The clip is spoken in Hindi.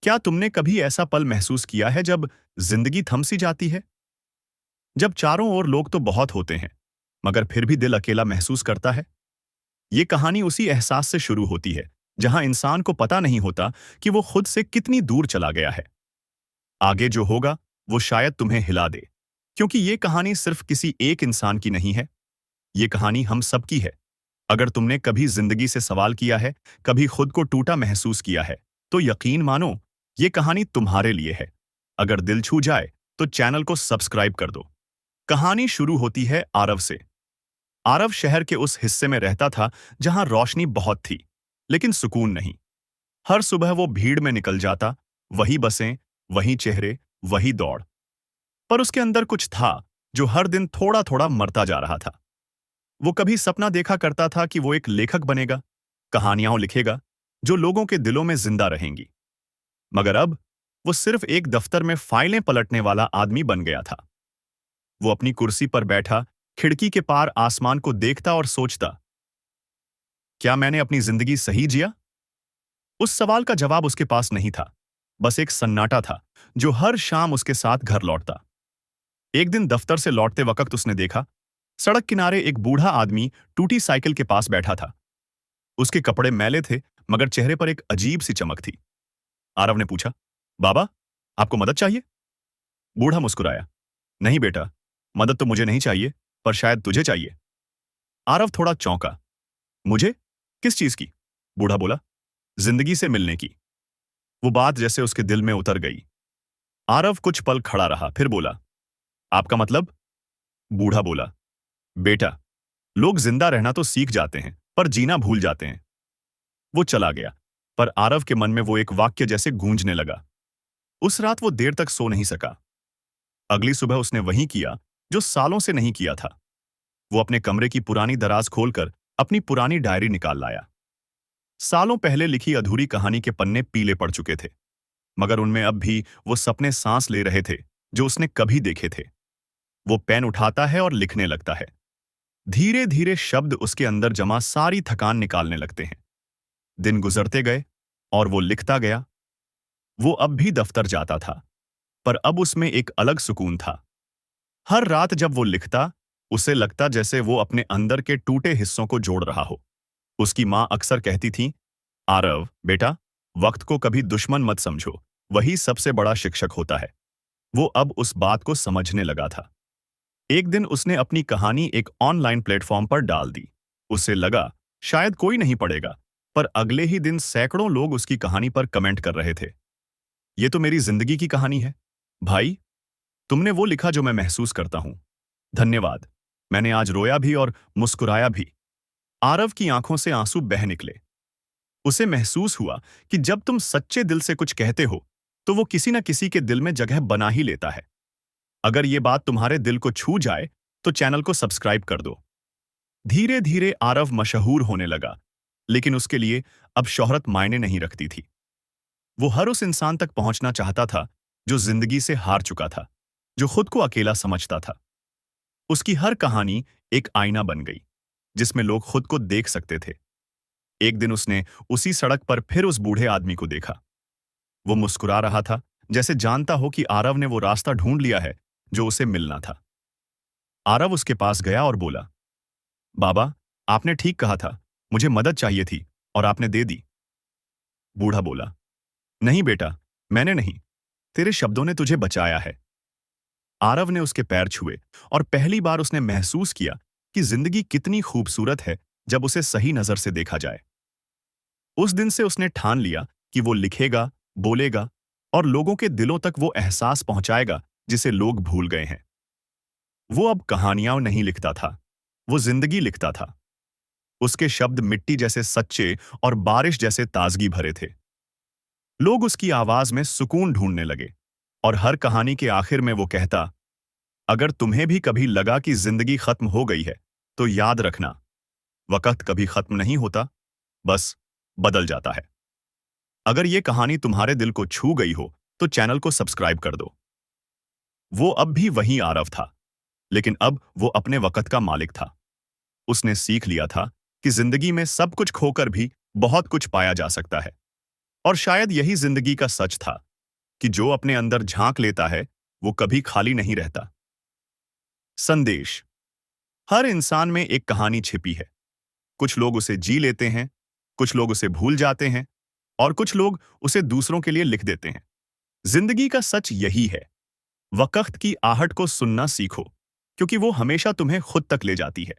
क्या तुमने कभी ऐसा पल महसूस किया है जब जिंदगी थम सी जाती है? जब चारों ओर लोग तो बहुत होते हैं, मगर फिर भी दिल अकेला महसूस करता है? ये कहानी उसी एहसास से शुरू होती है, जहां इंसान को पता नहीं होता कि वो खुद से कितनी दूर चला गया है। आगे जो होगा, वो शायद तुम्हें हिला दे, क्योंकि ये कहानी सिर्फ किसी एक इंसान की नहीं है। ये कहानी हम सबकी है। अगर तुमने कभी जिंदगी से सवाल किया है, कभी खुद को टूटा महसूस किया है, तो यकीन मानो, ये कहानी तुम्हारे लिए है। अगर दिल छू जाए, तो चैनल को सब्सक्राइब कर दो। कहानी शुरू होती है आरव से। आरव शहर के उस हिस्से में रहता था जहां रोशनी बहुत थी, लेकिन सुकून नहीं। हर सुबह वो भीड़ में निकल जाता, वही बसें, वही चेहरे, वही दौड़। पर उसके अंदर कुछ था, जो हर दिन थोड़ा थोड़ा मरता जा रहा था। वो कभी सपना देखा करता था कि वो एक लेखक बनेगा, कहानियां लिखेगा, जो लोगों के दिलों में जिंदा रहेंगी। मगर अब वो सिर्फ एक दफ्तर में फाइलें पलटने वाला आदमी बन गया था। वो अपनी कुर्सी पर बैठा, खिड़की के पार आसमान को देखता और सोचता, क्या मैंने अपनी जिंदगी सही जिया? उस सवाल का जवाब उसके पास नहीं था। बस एक सन्नाटा था, जो हर शाम उसके साथ घर लौटता। एक दिन दफ्तर से लौटते वक्त उसने देखा, सड़क किनारे एक बूढ़ा आदमी टूटी साइकिल के पास बैठा था। उसके कपड़े मैले थे, मगर चेहरे पर एक अजीब सी चमक थी। आरव ने पूछा, बाबा, आपको मदद चाहिए? बूढ़ा मुस्कुराया, नहीं बेटा, मदद तो मुझे नहीं चाहिए, पर शायद तुझे चाहिए। आरव थोड़ा चौंका, मुझे? किस चीज की? बूढ़ा बोला, जिंदगी से मिलने की। वो बात जैसे उसके दिल में उतर गई। आरव कुछ पल खड़ा रहा, फिर बोला, आपका मतलब? बूढ़ा बोला, बेटा, लोग जिंदा रहना तो सीख जाते हैं, पर जीना भूल जाते हैं। वो चला गया, पर आरव के मन में वो एक वाक्य जैसे गूंजने लगा। उस रात वो देर तक सो नहीं सका। अगली सुबह उसने वही किया जो सालों से नहीं किया था। वो अपने कमरे की पुरानी दराज खोलकर अपनी पुरानी डायरी निकाल लाया। सालों पहले लिखी अधूरी कहानी के पन्ने पीले पड़ चुके थे, मगर उनमें अब भी वो सपने सांस ले रहे थे, जो उसने कभी देखे थे। वो पेन उठाता है और लिखने लगता है। धीरे धीरे शब्द उसके अंदर जमा सारी थकान निकालने लगते हैं। दिन गुजरते गए और वो लिखता गया। वो अब भी दफ्तर जाता था, पर अब उसमें एक अलग सुकून था। हर रात जब वो लिखता, उसे लगता जैसे वो अपने अंदर के टूटे हिस्सों को जोड़ रहा हो। उसकी माँ अक्सर कहती थी, आरव बेटा, वक्त को कभी दुश्मन मत समझो, वही सबसे बड़ा शिक्षक होता है। वो अब उस बात को समझने लगा था। एक दिन उसने अपनी कहानी एक ऑनलाइन प्लेटफॉर्म पर डाल दी। उसे लगा शायद कोई नहीं पढ़ेगा, पर अगले ही दिन सैकड़ों लोग उसकी कहानी पर कमेंट कर रहे थे। ये तो मेरी जिंदगी की कहानी है। भाई, तुमने वो लिखा जो मैं महसूस करता हूं। धन्यवाद। मैंने आज रोया भी और मुस्कुराया भी। आरव की आंखों से आंसू बह निकले। उसे महसूस हुआ कि जब तुम सच्चे दिल से कुछ कहते हो, तो वो किसी न किसी के दिल में जगह बना ही लेता है। अगर ये बात तुम्हारे दिल को छू जाए, तो चैनल को सब्सक्राइब कर दो। धीरे धीरे आरव मशहूर होने लगा, लेकिन उसके लिए अब शोहरत मायने नहीं रखती थी। वो हर उस इंसान तक पहुंचना चाहता था जो जिंदगी से हार चुका था, जो खुद को अकेला समझता था। उसकी हर कहानी एक आईना बन गई, जिसमें लोग खुद को देख सकते थे। एक दिन उसने उसी सड़क पर फिर उस बूढ़े आदमी को देखा। वो मुस्कुरा रहा था, जैसे जानता हो कि आरव ने वो रास्ता ढूंढ लिया है जो उसे मिलना था। आरव उसके पास गया और बोला, बाबा, आपने ठीक कहा था, मुझे मदद चाहिए थी और आपने दे दी। बूढ़ा बोला, नहीं बेटा, मैंने नहीं, तेरे शब्दों ने तुझे बचाया है। आरव ने उसके पैर छुए, और पहली बार उसने महसूस किया कि जिंदगी कितनी खूबसूरत है जब उसे सही नजर से देखा जाए। उस दिन से उसने ठान लिया कि वो लिखेगा, बोलेगा और लोगों के दिलों तक वो एहसास पहुंचाएगा जिसे लोग भूल गए हैं। वो अब कहानियां नहीं लिखता था, वो जिंदगी लिखता था। उसके शब्द मिट्टी जैसे सच्चे और बारिश जैसे ताजगी भरे थे। लोग उसकी आवाज में सुकून ढूंढने लगे, और हर कहानी के आखिर में वो कहता, अगर तुम्हें भी कभी लगा कि जिंदगी खत्म हो गई है, तो याद रखना, वक्त कभी खत्म नहीं होता, बस बदल जाता है। अगर ये कहानी तुम्हारे दिल को छू गई हो, तो चैनल को सब्सक्राइब कर दो। वो अब भी वही आरव था, लेकिन अब वो अपने वक्त का मालिक था। उसने सीख लिया था कि जिंदगी में सब कुछ खोकर भी बहुत कुछ पाया जा सकता है। और शायद यही जिंदगी का सच था कि जो अपने अंदर झांक लेता है वो कभी खाली नहीं रहता। संदेश। हर इंसान में एक कहानी छिपी है। कुछ लोग उसे जी लेते हैं, कुछ लोग उसे भूल जाते हैं, और कुछ लोग उसे दूसरों के लिए लिख देते हैं। जिंदगी का सच यही है। वक्त की आहट को सुनना सीखो, क्योंकि वो हमेशा तुम्हें खुद तक ले जाती है।